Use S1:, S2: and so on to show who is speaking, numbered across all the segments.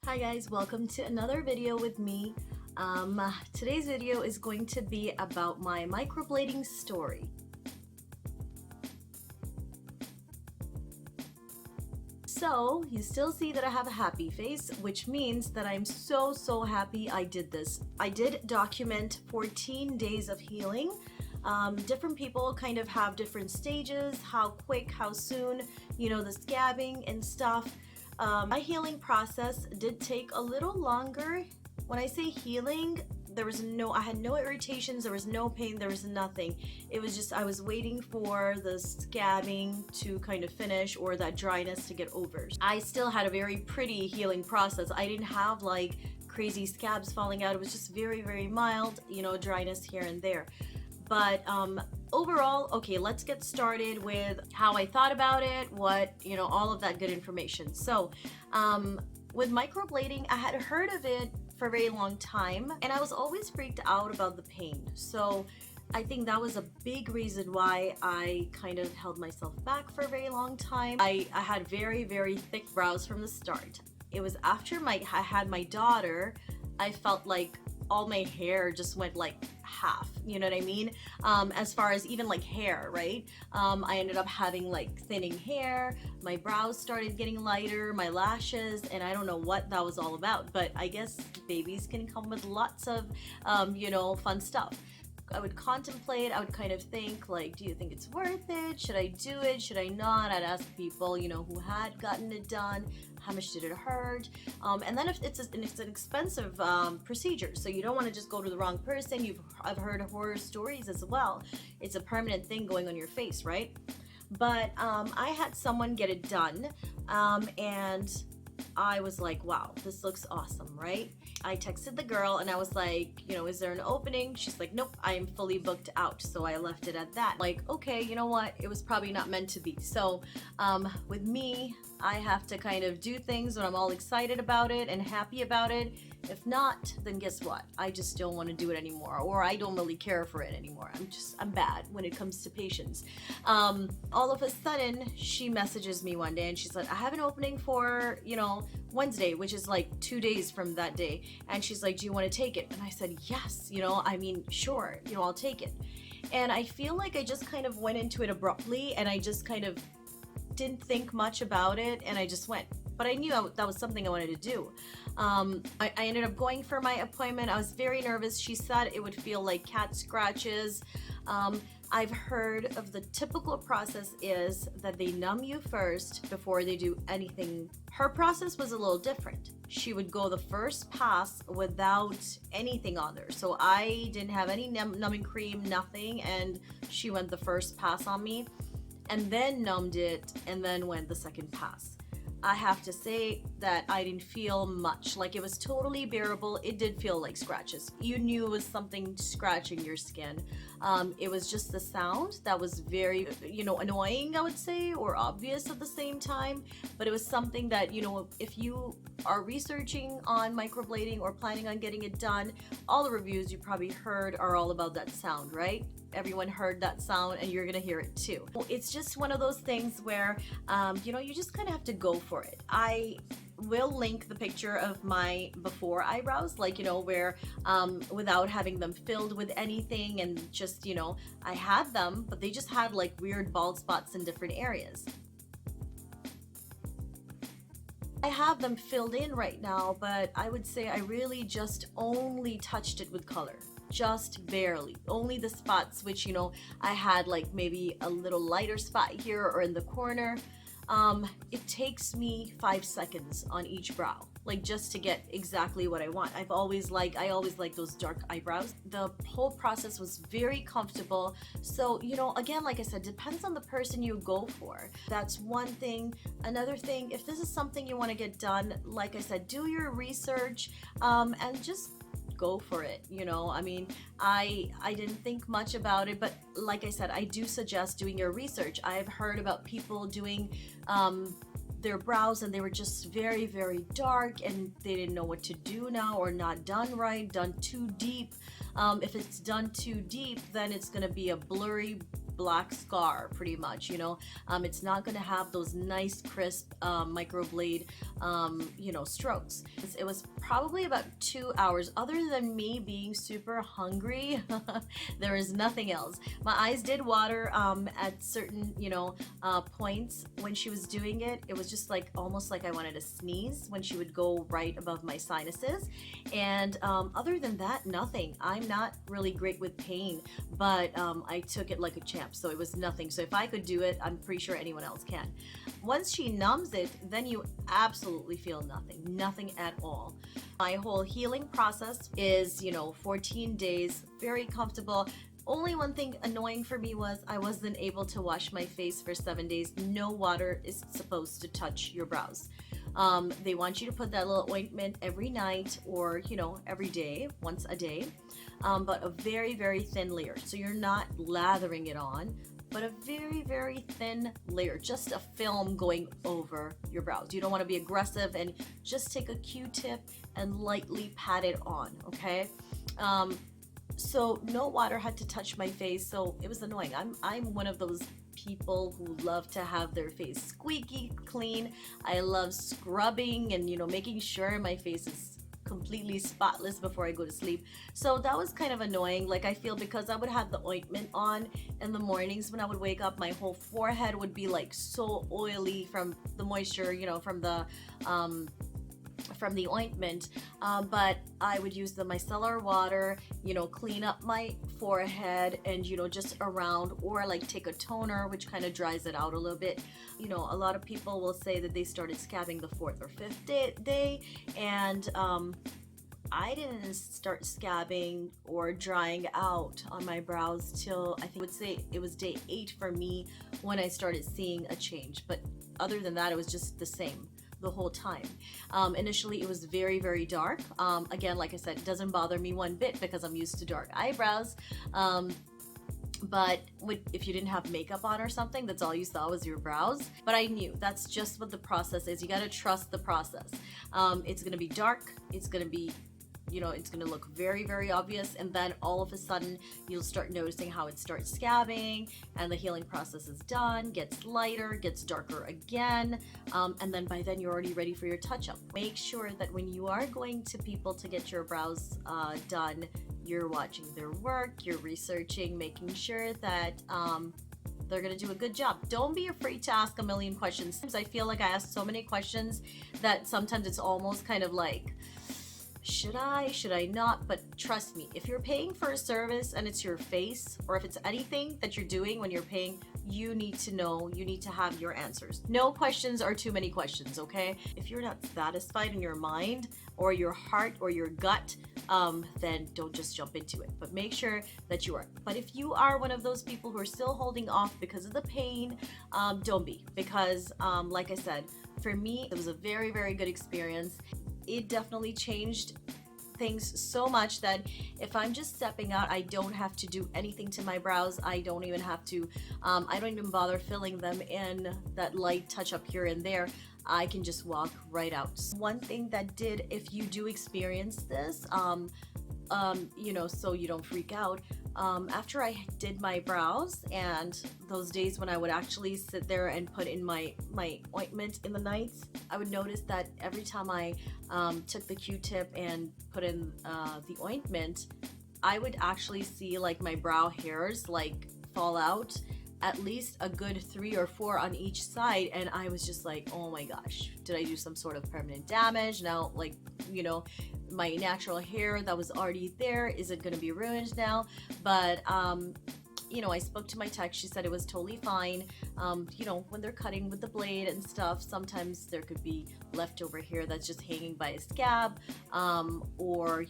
S1: Hi guys, welcome to another video with me. Today's video is going to be about my microblading story. So you still see that I have a happy face, which means that I'm so happy I did this. I did document 14 days of healing. Different people kind of have different stages, how quick, how soon, the scabbing and stuff. My healing process did take a little longer. When I say healing, I had no irritations, there was no pain, there was nothing. It was just I was waiting for the scabbing to kind of finish or that dryness to get over. I still had a very pretty healing process. I didn't have like crazy scabs falling out. It was just very mild, dryness here and there. But overall, okay, let's get started with how I thought about it, all of that good information. So with microblading, I had heard of it for a very long time, and I was always freaked out about the pain. So I think that was a big reason why I kind of held myself back for a very long time. I had very thick brows from the start. It was after I had my daughter, I felt like all my hair just went like half, you know what I mean? As far as even like hair, right? I ended up having like thinning hair, my brows started getting lighter, my lashes, and I don't know what that was all about, but I guess babies can come with lots of, fun stuff. I would contemplate, I would kind of think like, do you think it's worth it? Should I do it? Should I not? I'd ask people, who had gotten it done, how much did it hurt? And then if it's an expensive procedure, so you don't want to just go to the wrong person. I've heard horror stories as well. It's a permanent thing going on your face, right? But I had someone get it done, and I was like, wow, this looks awesome, right? I texted the girl and I was like, is there an opening? She's like, nope, I am fully booked out. So I left it at that. Like, okay, you know what? It was probably not meant to be. So with me, I have to kind of do things when I'm all excited about it and happy about it. If not, then guess what? I just don't want to do it anymore, or I don't really care for it anymore. I'm bad when it comes to patients. All of a sudden, she messages me one day and she's like, I have an opening for, Wednesday, which is like 2 days from that day. And she's like, do you want to take it? And I said, yes, sure, I'll take it. And I feel like I just kind of went into it abruptly and I just kind of didn't think much about it and I just went. But I knew that was something I wanted to do. I ended up going for my appointment. I was very nervous. She said it would feel like cat scratches. I've heard of the typical process is that they numb you first before they do anything. Her process was a little different. She would go the first pass without anything on there. So I didn't have any numbing cream, nothing, and she went the first pass on me and then numbed it and then went the second pass. I have to say that I didn't feel much. Like, it was totally bearable. It did feel like scratches. You knew it was something scratching your skin. It was just the sound that was very, annoying, I would say, or obvious at the same time. But it was something that, if you are researching on microblading or planning on getting it done, all the reviews you probably heard are all about that sound, right? Everyone heard that sound and you're gonna hear it too. It's just one of those things where you just kind of have to go for it. I will link the picture of my before eyebrows, where without having them filled with anything, and just I had them, but they just had like weird bald spots in different areas. I have them filled in right now, but I would say I really just only touched it with color. Just barely. Only the spots which, I had like maybe a little lighter spot here or in the corner. It takes me 5 seconds on each brow, like just to get exactly what I want. I always like those dark eyebrows. The whole process was very comfortable. So, again, like I said, depends on the person you go for. That's one thing. Another thing, if this is something you want to get done, like I said, do your research, and just go for it. I didn't think much about it, but like I said, I do suggest doing your research. I've heard about people doing their brows and they were just very dark and they didn't know what to do now, or not done right, done too deep. If it's done too deep, then it's gonna be a blurry black scar pretty much, you know. It's not going to have those nice crisp microblade strokes. It was probably about 2 hours. Other than me being super hungry, there is nothing else. My eyes did water at certain points when she was doing it. It was just like almost like I wanted to sneeze when she would go right above my sinuses. And other than that, nothing. I'm not really great with pain, but I took it like a champ, so it was nothing. So if I could do it, I'm pretty sure anyone else can. Once she numbs it, then you absolutely feel nothing at all. My whole healing process is 14 days, very comfortable. Only one thing annoying for me was I wasn't able to wash my face for 7 days. No water is supposed to touch your brows. They want you to put that little ointment every night, or every day, once a day, but a very, very thin layer. So you're not lathering it on, but a very, very thin layer, just a film going over your brows. You don't want to be aggressive, and just take a Q-tip and lightly pat it on, okay? So no water had to touch my face, so it was annoying. I'm one of those people who love to have their face squeaky clean. I love scrubbing and making sure my face is completely spotless before I go to sleep. So that was kind of annoying. Like, I feel because I would have the ointment on in the mornings when I would wake up, my whole forehead would be like so oily from the moisture, from the ointment, but I would use the micellar water, clean up my forehead and just around, or like take a toner which kind of dries it out a little bit. A lot of people will say that they started scabbing the 4th or 5th day, and I didn't start scabbing or drying out on my brows till I would say it was day 8 for me when I started seeing a change. But other than that, it was just the same the whole time. Initially it was very, very dark. Again, like I said, it doesn't bother me one bit because I'm used to dark eyebrows. But if you didn't have makeup on or something, that's all you saw was your brows. But I knew that's just what the process is. You got to trust the process. It's going to be dark. It's going to be it's going to look very, very obvious, and then all of a sudden you'll start noticing how it starts scabbing, and the healing process is done, gets lighter, gets darker again, and then by then you're already ready for your touch-up. Make sure that when you are going to people to get your brows done, you're watching their work, you're researching, making sure that they're gonna do a good job. Don't be afraid to ask a million questions. I feel like I ask so many questions that sometimes it's almost kind of like, should I not? But trust me, if you're paying for a service and it's your face, or if it's anything that you're doing when you're paying, you need to know, you need to have your answers. No questions are too many questions, okay? If you're not satisfied in your mind or your heart or your gut, then don't just jump into it, but make sure that you are. But if you are one of those people who are still holding off because of the pain, don't be, because like I said, for me, it was a very, very good experience. It definitely changed things so much that if I'm just stepping out, I don't have to do anything to my brows. I don't even have to, I don't even bother filling them in, that light touch up here and there. I can just walk right out. One thing that did, if you do experience this, so you don't freak out, after I did my brows, and those days when I would actually sit there and put in my ointment in the nights, I would notice that every time I took the Q-tip and put in the ointment, I would actually see like my brow hairs like fall out, at least a good 3 or 4 on each side, and I was just like, oh my gosh, did I do some sort of permanent damage? Now, like, my natural hair that was already there, is it going to be ruined now? But I spoke to my tech. She said it was totally fine. When they're cutting with the blade and stuff, sometimes there could be leftover hair that's just hanging by a scab, or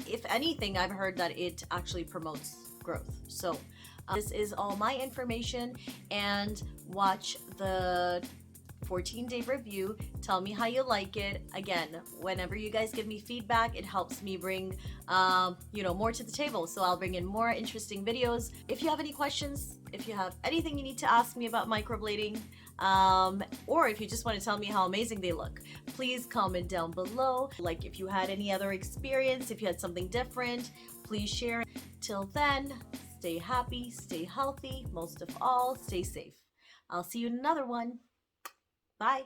S1: if anything, I've heard that it actually promotes growth. So this is all my information, and watch the 14-day review. Tell me how you like it. Again, whenever you guys give me feedback, it helps me bring more to the table, so I'll bring in more interesting videos. If you have any questions, if you have anything you need to ask me about microblading, or if you just want to tell me how amazing they look, please comment down below. Like, if you had any other experience, if you had something different, please share. Till then, stay happy, stay healthy, most of all, stay safe. I'll see you in another one. Bye.